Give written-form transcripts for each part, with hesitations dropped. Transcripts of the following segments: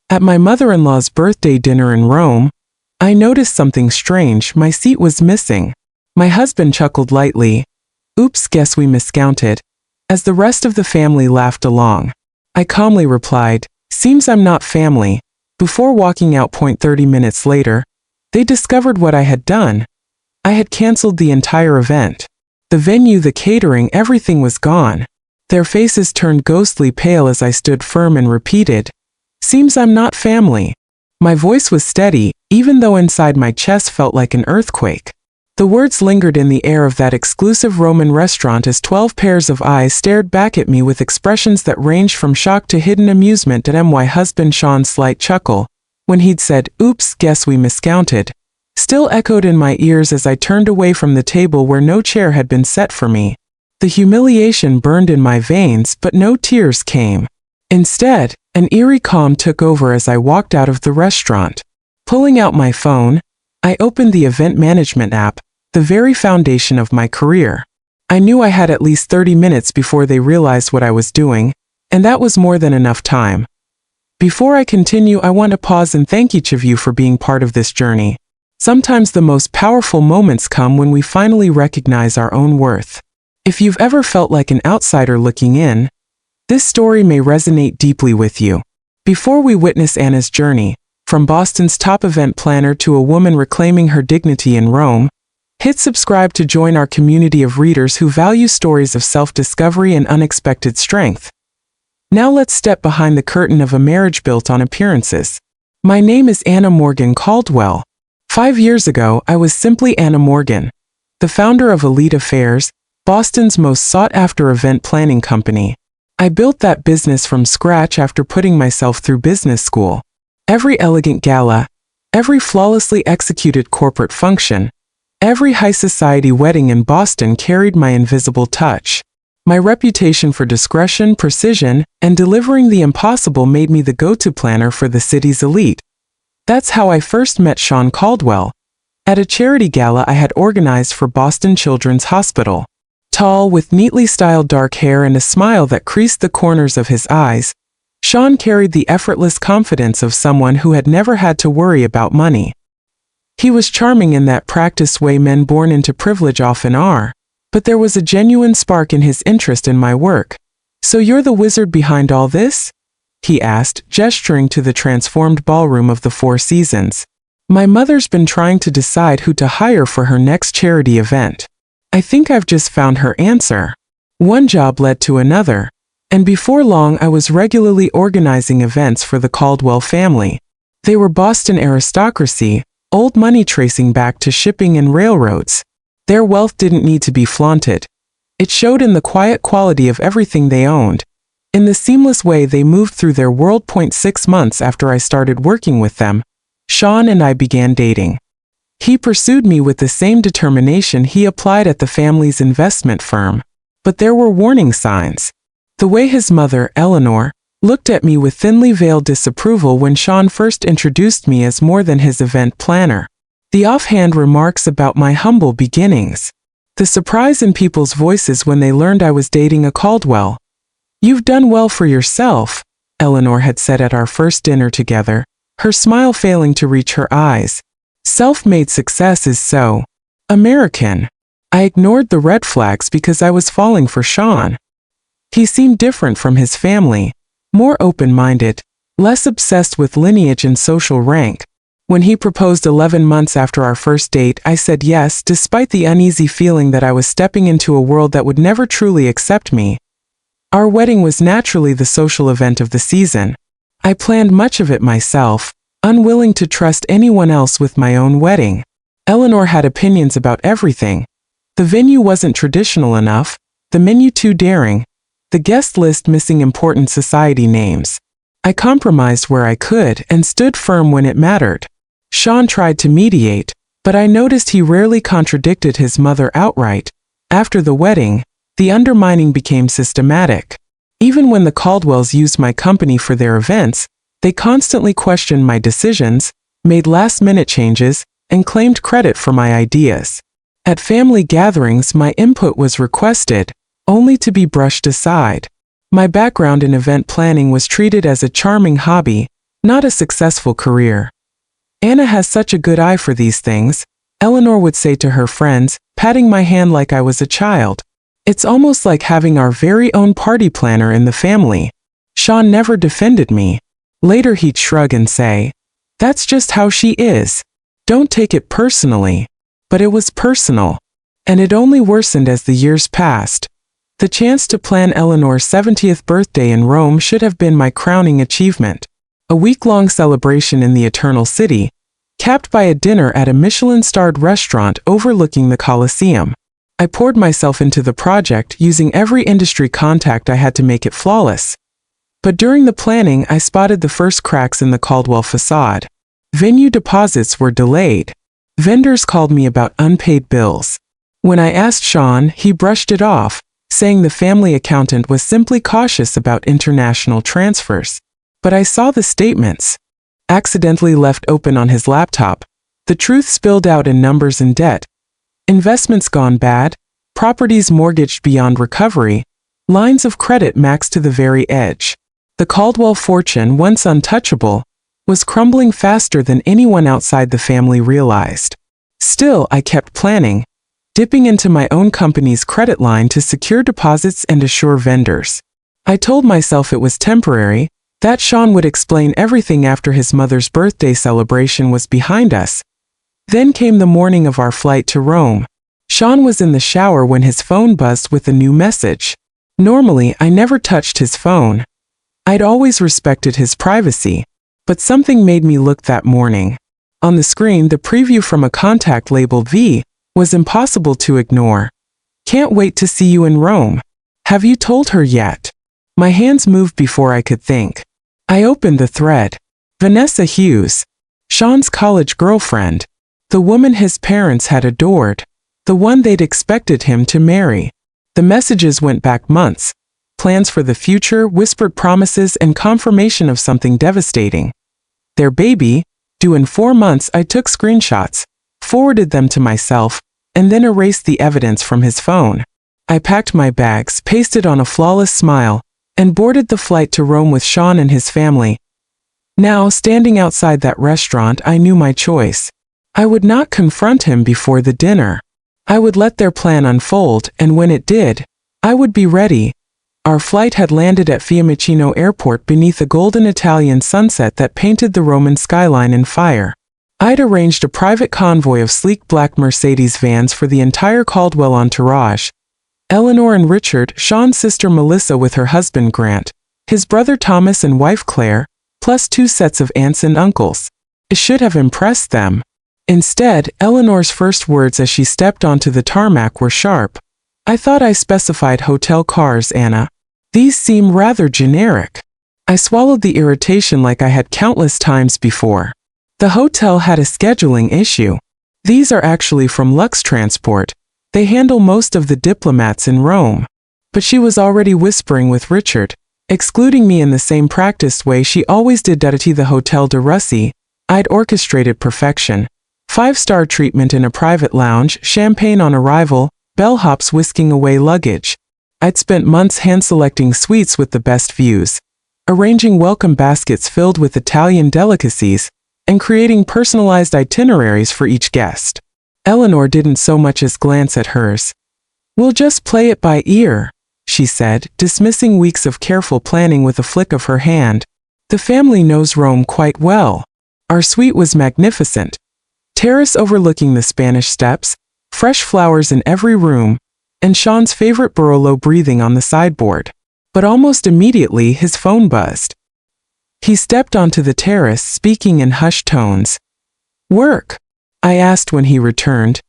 At my mother-in-law's birthday dinner in Rome, I noticed something strange. My seat was missing. My husband chuckled lightly. "Oops, guess we miscounted," as the rest of the family laughed along. I calmly replied, "Seems I'm not family." Before walking out. 30 minutes later, they discovered what I had done. I had canceled the entire event. The venue, the catering, everything was gone. Their faces turned ghostly pale as I stood firm and repeated, "Seems I'm not family." My voice was steady, even though inside my chest felt like an earthquake. The words lingered in the air of that exclusive Roman restaurant as 12 pairs of eyes stared back at me with expressions that ranged from shock to hidden amusement. And my husband Sean's slight chuckle, when he'd said, "Oops, guess we miscounted," still echoed in my ears as I turned away from the table where no chair had been set for me. The humiliation burned in my veins, but no tears came. Instead, an eerie calm took over as I walked out of the restaurant. Pulling out my phone, I opened the event management app, the very foundation of my career. I knew I had at least 30 minutes before they realized what I was doing, and that was more than enough time. Before I continue, I want to pause and thank each of you for being part of this journey. Sometimes the most powerful moments come when we finally recognize our own worth. If you've ever felt like an outsider looking in, this story may resonate deeply with you. Before we witness Anna's journey, from Boston's top event planner to a woman reclaiming her dignity in Rome, hit subscribe to join our community of readers who value stories of self-discovery and unexpected strength. Now let's step behind the curtain of a marriage built on appearances. My name is Anna Morgan Caldwell. 5 years ago, I was simply Anna Morgan, the founder of Elite Affairs, Boston's most sought-after event planning company. I built that business from scratch after putting myself through business school. Every elegant gala, every flawlessly executed corporate function, every high society wedding in Boston carried my invisible touch. My reputation for discretion, precision, and delivering the impossible made me the go-to planner for the city's elite. That's how I first met Sean Caldwell, at a charity gala I had organized for Boston Children's Hospital. Tall, with neatly styled dark hair and a smile that creased the corners of his eyes, Sean carried the effortless confidence of someone who had never had to worry about money. He was charming in that practiced way men born into privilege often are, but there was a genuine spark in his interest in my work. "So you're the wizard behind all this?" he asked, gesturing to the transformed ballroom of the Four Seasons. "My mother's been trying to decide who to hire for her next charity event. I think I've just found her answer." One job led to another, and before long I was regularly organizing events for the Caldwell family. They were Boston aristocracy, old money tracing back to shipping and railroads. Their wealth didn't need to be flaunted. It showed in the quiet quality of everything they owned, in the seamless way they moved through their world. 6 months after I started working with them, Sean and I began dating. He pursued me with the same determination he applied at the family's investment firm. But there were warning signs. The way his mother, Eleanor, looked at me with thinly veiled disapproval when Sean first introduced me as more than his event planner. The offhand remarks about my humble beginnings. The surprise in people's voices when they learned I was dating a Caldwell. "You've done well for yourself," Eleanor had said at our first dinner together, her smile failing to reach her eyes. "Self-made success is so American." I ignored the red flags because I was falling for Sean. He seemed different from his family, more open-minded, less obsessed with lineage and social rank. When he proposed 11 months after our first date, I said yes, despite the uneasy feeling that I was stepping into a world that would never truly accept me. Our wedding was naturally the social event of the season. I planned much of it myself, unwilling to trust anyone else with my own wedding. Eleanor had opinions about everything. The venue wasn't traditional enough, the menu too daring, the guest list missing important society names. I compromised where I could and stood firm when it mattered. Sean tried to mediate, but I noticed he rarely contradicted his mother outright. After the wedding, the undermining became systematic. Even when the Caldwells used my company for their events, they constantly questioned my decisions, made last-minute changes, and claimed credit for my ideas. At family gatherings, my input was requested, only to be brushed aside. My background in event planning was treated as a charming hobby, not a successful career. Anna has such a good eye for these things, Eleanor would say to her friends, patting my hand like I was a child. It's almost like having our very own party planner in the family. Sean never defended me. Later he'd shrug and say, "That's just how she is. Don't take it personally." But it was personal. And it only worsened as the years passed. The chance to plan Eleanor's 70th birthday in Rome should have been my crowning achievement. A week-long celebration in the Eternal City, capped by a dinner at a Michelin-starred restaurant overlooking the Colosseum. I poured myself into the project, using every industry contact I had to make it flawless. But during the planning, I spotted the first cracks in the Caldwell facade. Venue deposits were delayed. Vendors called me about unpaid bills. When I asked Sean, he brushed it off, saying the family accountant was simply cautious about international transfers. But I saw the statements, accidentally left open on his laptop. The truth spilled out in numbers and debt. Investments gone bad, properties mortgaged beyond recovery, lines of credit maxed to the very edge. The Caldwell fortune, once untouchable, was crumbling faster than anyone outside the family realized. Still, I kept planning, dipping into my own company's credit line to secure deposits and assure vendors. I told myself it was temporary, that Sean would explain everything after his mother's birthday celebration was behind us. Then came the morning of our flight to Rome. Sean was in the shower when his phone buzzed with a new message. Normally, I never touched his phone. I'd always respected his privacy. But something made me look that morning. On the screen, the preview from a contact labeled V was impossible to ignore. "Can't wait to see you in Rome. Have you told her yet?" My hands moved before I could think. I opened the thread. Vanessa Hughes, Sean's college girlfriend, the woman his parents had adored, the one they'd expected him to marry. The messages went back months. Plans for the future, whispered promises, and confirmation of something devastating. Their baby, due in 4 months. I took screenshots, forwarded them to myself, and then erased the evidence from his phone. I packed my bags, pasted on a flawless smile, and boarded the flight to Rome with Sean and his family. Now, standing outside that restaurant, I knew my choice. I would not confront him before the dinner. I would let their plan unfold, and when it did, I would be ready. Our flight had landed at Fiumicino Airport beneath a golden Italian sunset that painted the Roman skyline in fire. I'd arranged a private convoy of sleek black Mercedes vans for the entire Caldwell entourage. Eleanor and Richard, Sean's sister Melissa with her husband Grant, his brother Thomas and wife Claire, plus 2 sets of aunts and uncles. It should have impressed them. Instead, Eleanor's first words as she stepped onto the tarmac were sharp. "I thought I specified hotel cars, Anna. These seem rather generic." I swallowed the irritation like I had countless times before. The hotel had a scheduling issue. "These are actually from Lux Transport. They handle most of the diplomats in Rome." But she was already whispering with Richard, excluding me in the same practiced way she always did. To the Hotel de Russie, I'd orchestrated perfection. 5-star treatment in a private lounge, champagne on arrival, bellhops whisking away luggage. I'd spent months hand-selecting suites with the best views, arranging welcome baskets filled with Italian delicacies, and creating personalized itineraries for each guest. Eleanor didn't so much as glance at hers. "We'll just play it by ear," she said, dismissing weeks of careful planning with a flick of her hand. "The family knows Rome quite well." Our suite was magnificent. Terrace overlooking the Spanish Steps, fresh flowers in every room, and Sean's favorite Barolo breathing on the sideboard. But almost immediately his phone buzzed. He stepped onto the terrace, speaking in hushed tones. "Work?" I asked when he returned.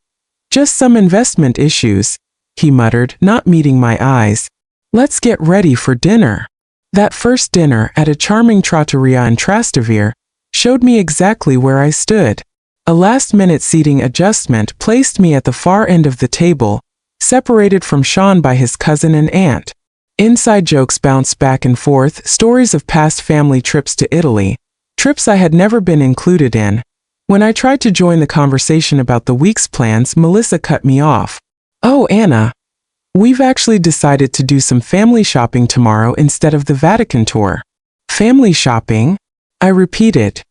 "Just some investment issues," he muttered, not meeting my eyes. "Let's get ready for dinner." That first dinner at a charming trattoria in Trastevere showed me exactly where I stood. A last-minute seating adjustment placed me at the far end of the table, separated from Sean by his cousin and aunt. Inside jokes bounced back and forth, stories of past family trips to Italy, trips I had never been included in. When I tried to join the conversation about the week's plans, Melissa cut me off. "Oh, Anna, we've actually decided to do some family shopping tomorrow instead of the Vatican tour." "Family shopping?" I repeated.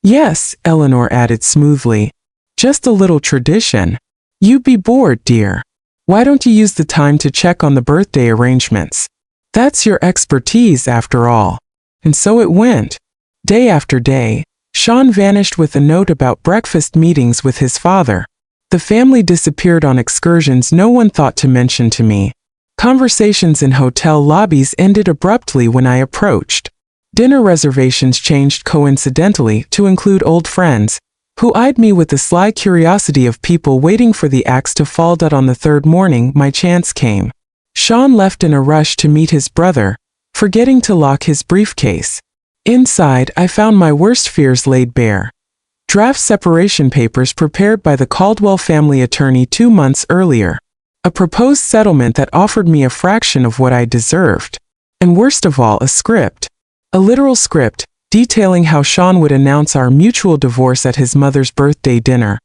Yes, Eleanor added smoothly. Just a little tradition. You'd be bored, dear. Why don't you use the time to check on the birthday arrangements? That's your expertise, after all. And so it went. Day after day, Sean vanished with a note about breakfast meetings with his father. The family disappeared on excursions no one thought to mention to me. Conversations in hotel lobbies ended abruptly when I approached. Dinner reservations changed coincidentally to include old friends, who eyed me with the sly curiosity of people waiting for the axe to fall. On the third morning, my chance came. Sean left in a rush to meet his brother, forgetting to lock his briefcase. Inside, I found my worst fears laid bare. Draft separation papers prepared by the Caldwell family attorney 2 months earlier. A proposed settlement that offered me a fraction of what I deserved. And worst of all, a script. A literal script, detailing how Sean would announce our mutual divorce at his mother's birthday dinner.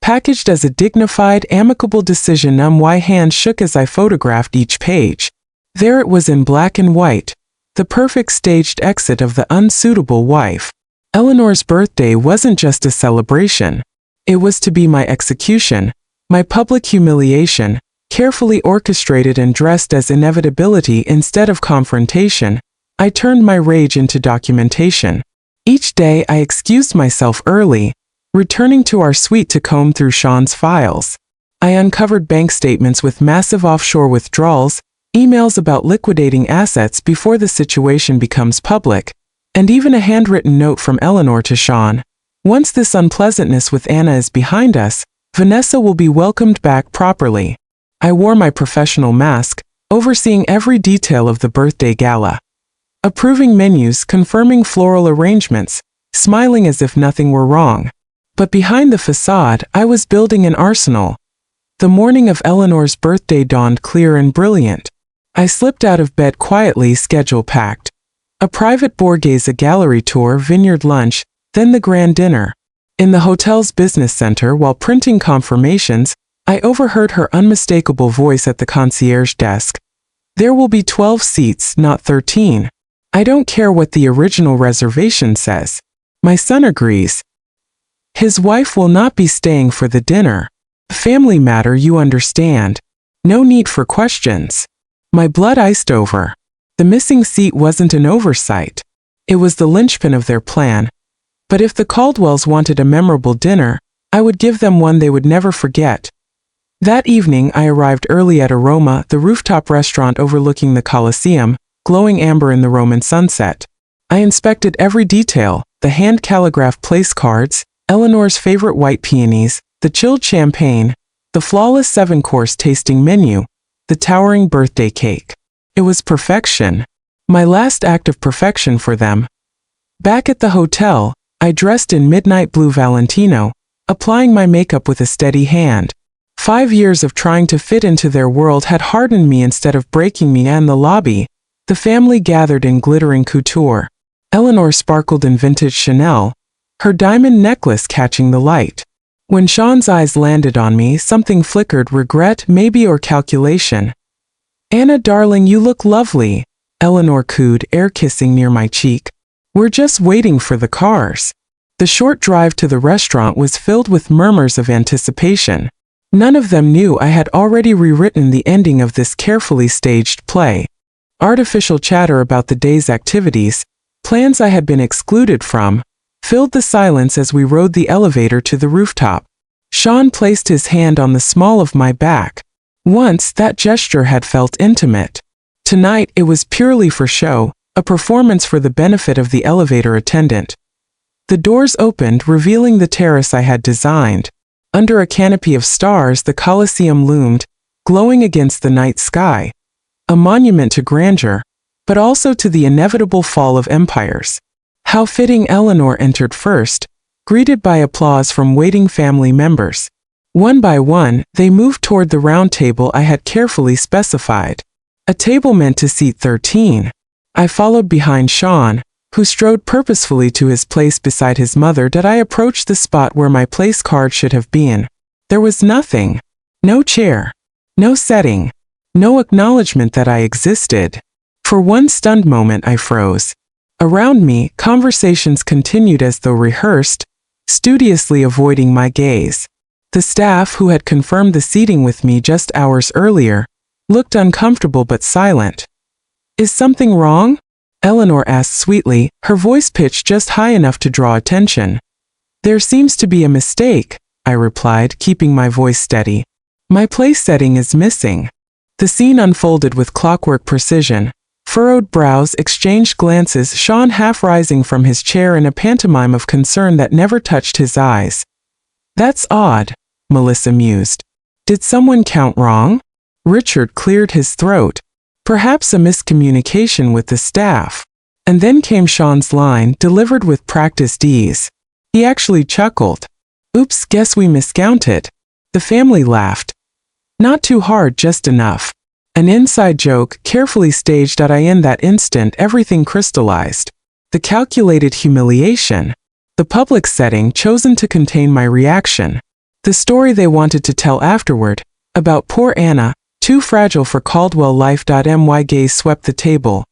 Packaged as a dignified, amicable decision, my hand shook as I photographed each page. There it was in black and white, the perfect staged exit of the unsuitable wife. Eleanor's birthday wasn't just a celebration. It was to be my execution, my public humiliation, carefully orchestrated and dressed as inevitability instead of confrontation. I turned my rage into documentation. Each day I excused myself early, returning to our suite to comb through Sean's files. I uncovered bank statements with massive offshore withdrawals, emails about liquidating assets before the situation becomes public, and even a handwritten note from Eleanor to Sean. Once this unpleasantness with Anna is behind us, Vanessa will be welcomed back properly. I wore my professional mask, overseeing every detail of the birthday gala. Approving menus, confirming floral arrangements, smiling as if nothing were wrong. But behind the facade, I was building an arsenal. The morning of Eleanor's birthday dawned clear and brilliant. I slipped out of bed quietly, schedule packed. A private Borghese, a gallery tour, vineyard lunch, then the grand dinner. In the hotel's business center, while printing confirmations, I overheard her unmistakable voice at the concierge desk. There will be 12 seats, not 13. I don't care what the original reservation says. My son agrees. His wife will not be staying for the dinner. A family matter, you understand. No need for questions. My blood iced over. The missing seat wasn't an oversight. It was the linchpin of their plan. But if the Caldwells wanted a memorable dinner, I would give them one they would never forget. That evening I arrived early at Aroma, the rooftop restaurant overlooking the Colosseum, glowing amber in the Roman sunset. I inspected every detail, the hand-calligraphed place cards, Eleanor's favorite white peonies, the chilled champagne, the flawless 7-course tasting menu, the towering birthday cake. It was perfection. My last act of perfection for them. Back at the hotel, I dressed in midnight blue Valentino, applying my makeup with a steady hand. 5 years of trying to fit into their world had hardened me instead of breaking me. In the lobby, the family gathered in glittering couture. Eleanor sparkled in vintage Chanel, her diamond necklace catching the light. When Sean's eyes landed on me, something flickered, regret maybe, or calculation. Anna, darling, you look lovely, Eleanor cooed, air kissing near my cheek. We're just waiting for the cars. The short drive to the restaurant was filled with murmurs of anticipation. None of them knew I had already rewritten the ending of this carefully staged play. Artificial chatter about the day's activities, plans I had been excluded from, filled the silence as we rode the elevator to the rooftop. Sean placed his hand on the small of my back. Once that gesture had felt intimate. Tonight it was purely for show, a performance for the benefit of the elevator attendant. The doors opened, revealing the terrace I had designed. Under a canopy of stars, the Colosseum loomed, glowing against the night sky. A monument to grandeur, but also to the inevitable fall of empires. How fitting Eleanor entered first, greeted by applause from waiting family members. One by one, they moved toward the round table I had carefully specified. A table meant to seat 13. I followed behind Sean, who strode purposefully to his place beside his mother. I approached the spot where my place card should have been. There was nothing. No chair. No setting. No acknowledgement that I existed. For one stunned moment I froze. Around me, conversations continued as though rehearsed, studiously avoiding my gaze. The staff, who had confirmed the seating with me just hours earlier, looked uncomfortable but silent. "Is something wrong?" Eleanor asked sweetly, her voice pitched just high enough to draw attention. "There seems to be a mistake," I replied, keeping my voice steady. "My place setting is missing." The scene unfolded with clockwork precision. Furrowed brows exchanged glances, Sean half rising from his chair in a pantomime of concern that never touched his eyes. "That's odd," Melissa mused. "Did someone count wrong?" Richard cleared his throat. "Perhaps a miscommunication with the staff." And then came Sean's line, delivered with practiced ease. He actually chuckled. "Oops, guess we miscounted." The family laughed. Not too hard, just enough. An inside joke, carefully staged. In that instant, everything crystallized. The calculated humiliation. The public setting chosen to contain my reaction. The story they wanted to tell afterward, about poor Anna, too fragile for Caldwell life. My gaze swept the table.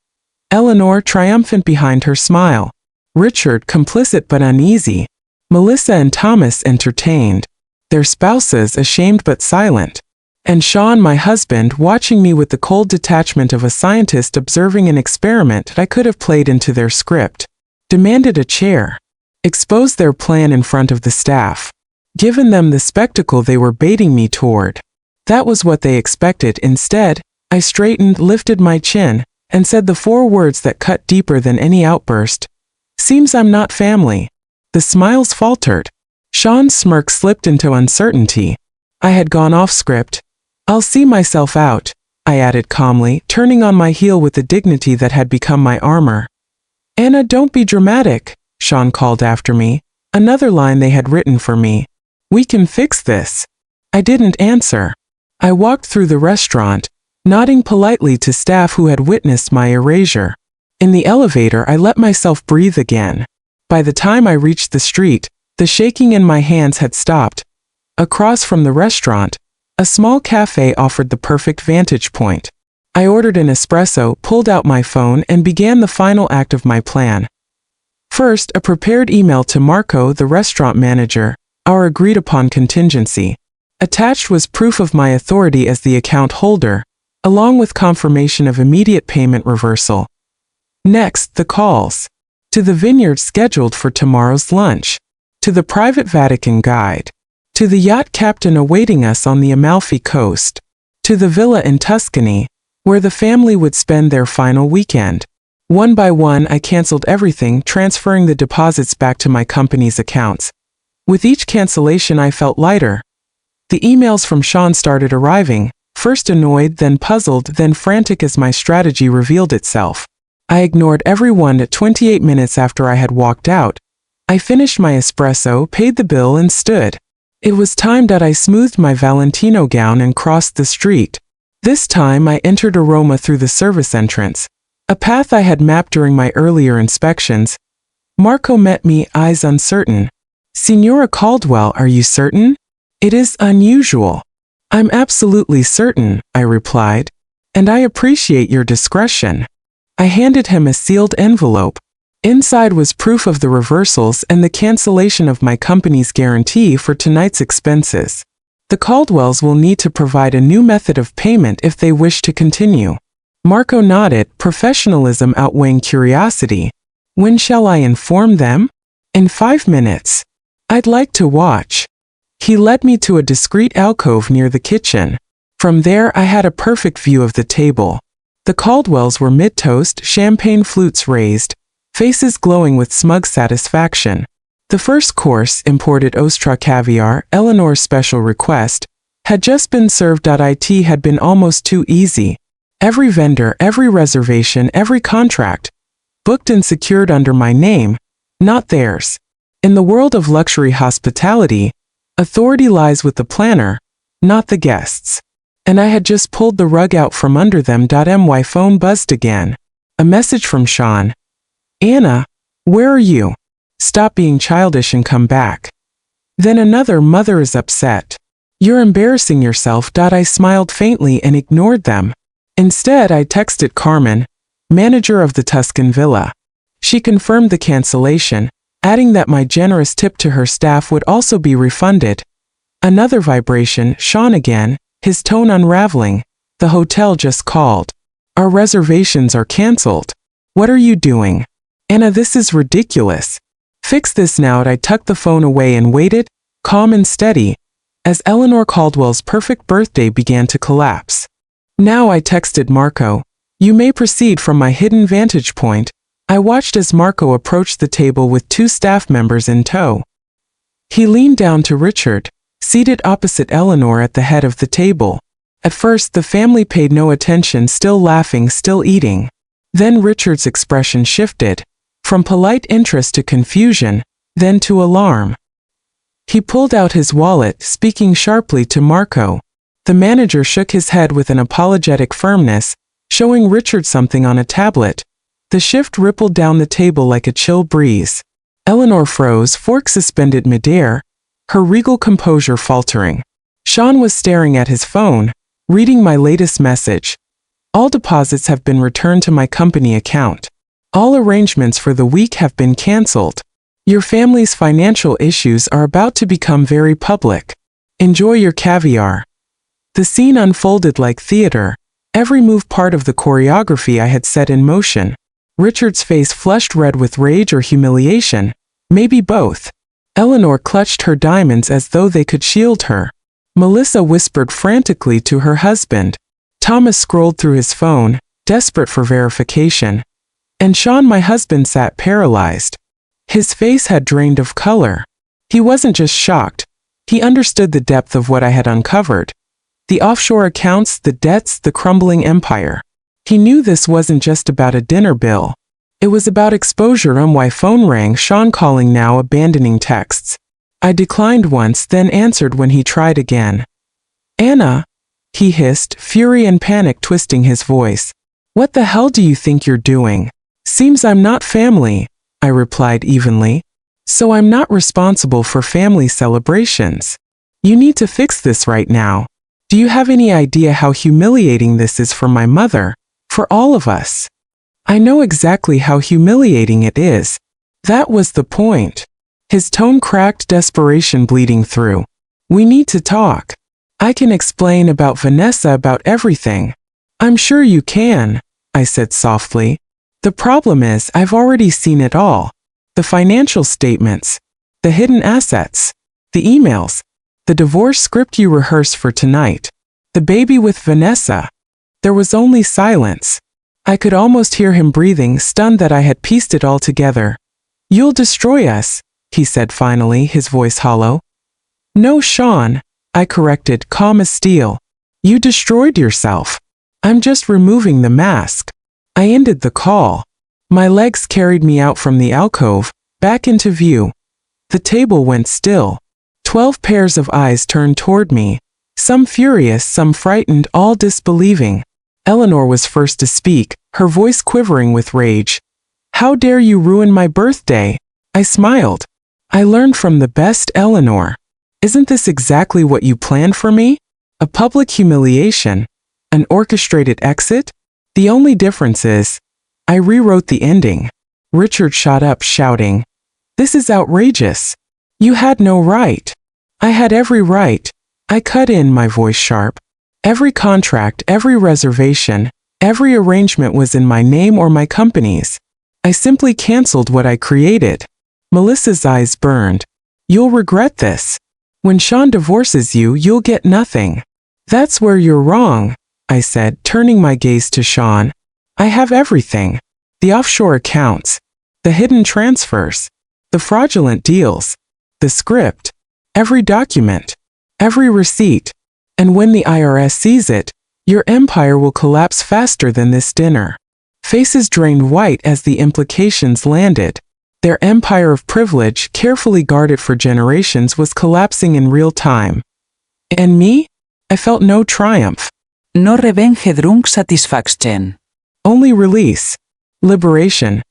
Eleanor triumphant behind her smile. Richard complicit but uneasy. Melissa and Thomas entertained. Their spouses ashamed but silent. And Sean, my husband, watching me with the cold detachment of a scientist observing an experiment I could have played into their script. Demanded a chair. Exposed their plan in front of the staff. Given them the spectacle they were baiting me toward. That was what they expected. Instead, I straightened, lifted my chin, and said the four words that cut deeper than any outburst. "Seems I'm not family." The smiles faltered. Sean's smirk slipped into uncertainty. I had gone off script. "I'll see myself out," I added calmly, turning on my heel with the dignity that had become my armor. "Anna, don't be dramatic," Sean called after me, another line they had written for me. "We can fix this." I didn't answer. I walked through the restaurant, nodding politely to staff who had witnessed my erasure. In the elevator, I let myself breathe again. By the time I reached the street, the shaking in my hands had stopped. Across from the restaurant, a small cafe offered the perfect vantage point. I ordered an espresso, pulled out my phone, and began the final act of my plan. First, a prepared email to Marco, the restaurant manager, our agreed-upon contingency. Attached was proof of my authority as the account holder, along with confirmation of immediate payment reversal. Next, the calls. To the vineyard scheduled for tomorrow's lunch. To the private Vatican guide. To the yacht captain awaiting us on the Amalfi coast. To the villa in Tuscany, where the family would spend their final weekend. One by one, I canceled everything, transferring the deposits back to my company's accounts. With each cancellation, I felt lighter. The emails from Sean started arriving, first annoyed, then puzzled, then frantic as my strategy revealed itself. I ignored every one. At 28 minutes after I had walked out, I finished my espresso, paid the bill, and stood. It was time. I smoothed my Valentino gown and crossed the street. This time I entered Aroma through the service entrance, a path I had mapped during my earlier inspections. Marco met me, eyes uncertain. "Signora Caldwell, are you certain?" "It is unusual." "I'm absolutely certain," I replied. "And I appreciate your discretion." I handed him a sealed envelope. Inside was proof of the reversals and the cancellation of my company's guarantee for tonight's expenses. The Caldwells will need to provide a new method of payment if they wish to continue. Marco nodded, professionalism outweighing curiosity. "When shall I inform them?" "In 5 minutes. I'd like to watch." He led me to a discreet alcove near the kitchen. From there, I had a perfect view of the table. The Caldwells were mid-toast, champagne flutes raised, faces glowing with smug satisfaction. The first course, imported Ostra caviar, Eleanor's special request, had just been served. It had been almost too easy. Every vendor, every reservation, every contract, booked and secured under my name, not theirs. In the world of luxury hospitality, authority lies with the planner, not the guests. And I had just pulled the rug out from under them. My phone buzzed again. A message from Sean. "Anna, where are you? Stop being childish and come back." Then another, "Mother is upset. You're embarrassing yourself." I smiled faintly and ignored them. Instead, I texted Carmen, manager of the Tuscan villa. She confirmed the cancellation, adding that my generous tip to her staff would also be refunded. Another vibration, Sean again, his tone unraveling. The hotel just called. Our reservations are cancelled. What are you doing? Anna, this is ridiculous. Fix this now. I tucked the phone away and waited, calm and steady, as Eleanor Caldwell's perfect birthday began to collapse. Now I texted Marco. You may proceed. From my hidden vantage point, I watched as Marco approached the table with 2 staff members in tow. He leaned down to Richard, seated opposite Eleanor at the head of the table. At first the family paid no attention, still laughing, still eating. Then Richard's expression shifted, from polite interest to confusion, then to alarm. He pulled out his wallet, speaking sharply to Marco. The manager shook his head with an apologetic firmness, showing Richard something on a tablet. The shift rippled down the table like a chill breeze. Eleanor froze, fork suspended midair, her regal composure faltering. Sean was staring at his phone, reading my latest message. All deposits have been returned to my company account. All arrangements for the week have been cancelled. Your family's financial issues are about to become very public. Enjoy your caviar. The scene unfolded like theater, every move part of the choreography I had set in motion. Richard's face flushed red with rage or humiliation, maybe both. Eleanor clutched her diamonds as though they could shield her. Melissa whispered frantically to her husband. Thomas scrolled through his phone, desperate for verification. And Sean, my husband, sat paralyzed. His face had drained of color. He wasn't just shocked. He understood the depth of what I had uncovered. The offshore accounts, the debts, the crumbling empire. He knew this wasn't just about a dinner bill. It was about exposure. My phone rang, Sean calling now, abandoning texts. I declined once, then answered when he tried again. Anna, he hissed, fury and panic twisting his voice. What the hell do you think you're doing? Seems I'm not family, I replied evenly. So I'm not responsible for family celebrations. You need to fix this right now. Do you have any idea how humiliating this is for my mother? For all of us. I know exactly how humiliating it is. That was the point. His tone cracked, desperation bleeding through. We need to talk. I can explain about Vanessa, about everything. I'm sure you can, I said softly. The problem is, I've already seen it all. The financial statements, the hidden assets, the emails, the divorce script you rehearsed for tonight, the baby with Vanessa. There was only silence. I could almost hear him breathing, stunned that I had pieced it all together. You'll destroy us, he said finally, his voice hollow. No, Sean, I corrected, calm as steel. You destroyed yourself. I'm just removing the mask. I ended the call. My legs carried me out from the alcove, back into view. The table went still. 12 pairs of eyes turned toward me, some furious, some frightened, all disbelieving. Eleanor was first to speak, her voice quivering with rage. How dare you ruin my birthday? I smiled. I learned from the best, Eleanor. Isn't this exactly what you planned for me? A public humiliation? An orchestrated exit? The only difference is, I rewrote the ending. Richard shot up, shouting, This is outrageous. You had no right. I had every right. I cut in, my voice sharp. Every contract, every reservation, every arrangement was in my name or my company's. I simply canceled what I created. Melissa's eyes burned. You'll regret this. When Sean divorces you, you'll get nothing. That's where you're wrong, I said, turning my gaze to Sean. I have everything. The offshore accounts, the hidden transfers, the fraudulent deals, the script, every document, every receipt. And when the IRS sees it, your empire will collapse faster than this dinner. Faces drained white as the implications landed. Their empire of privilege, carefully guarded for generations, was collapsing in real time. And me? I felt no triumph. No revengedrunk satisfaction. Only release. Liberation.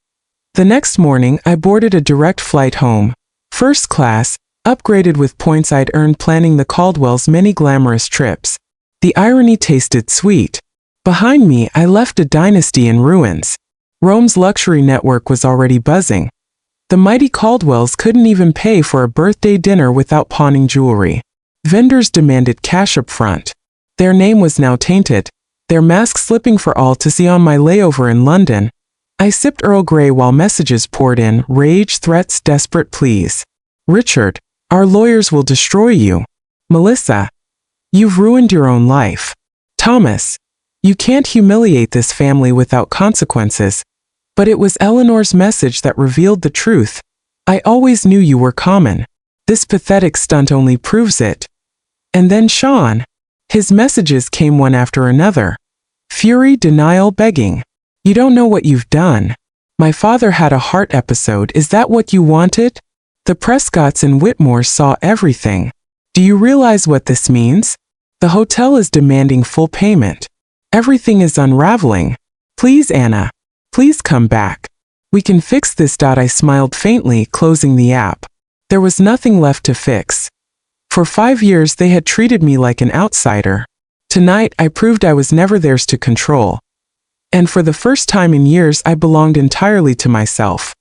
The next morning, I boarded a direct flight home. First class, upgraded with points I'd earned planning the Caldwells' many glamorous trips. The irony tasted sweet. Behind me, I left a dynasty in ruins. Rome's luxury network was already buzzing. The mighty Caldwells couldn't even pay for a birthday dinner without pawning jewelry. Vendors demanded cash up front. Their name was now tainted, their mask slipping for all to see on my layover in London. I sipped Earl Grey while messages poured in, rage, threats, desperate pleas. Richard, our lawyers will destroy you. Melissa, you've ruined your own life. Thomas, you can't humiliate this family without consequences. But it was Eleanor's message that revealed the truth. I always knew you were common. This pathetic stunt only proves it. And then Sean. His messages came one after another. Fury, denial, begging. You don't know what you've done. My father had a heart episode. Is that what you wanted? The Prescotts and Whitmores saw everything. Do you realize what this means? The hotel is demanding full payment. Everything is unraveling. Please, Anna. Please come back. We can fix this. I smiled faintly, closing the app. There was nothing left to fix. For 5 years they had treated me like an outsider. Tonight I proved I was never theirs to control. And for the first time in years I belonged entirely to myself.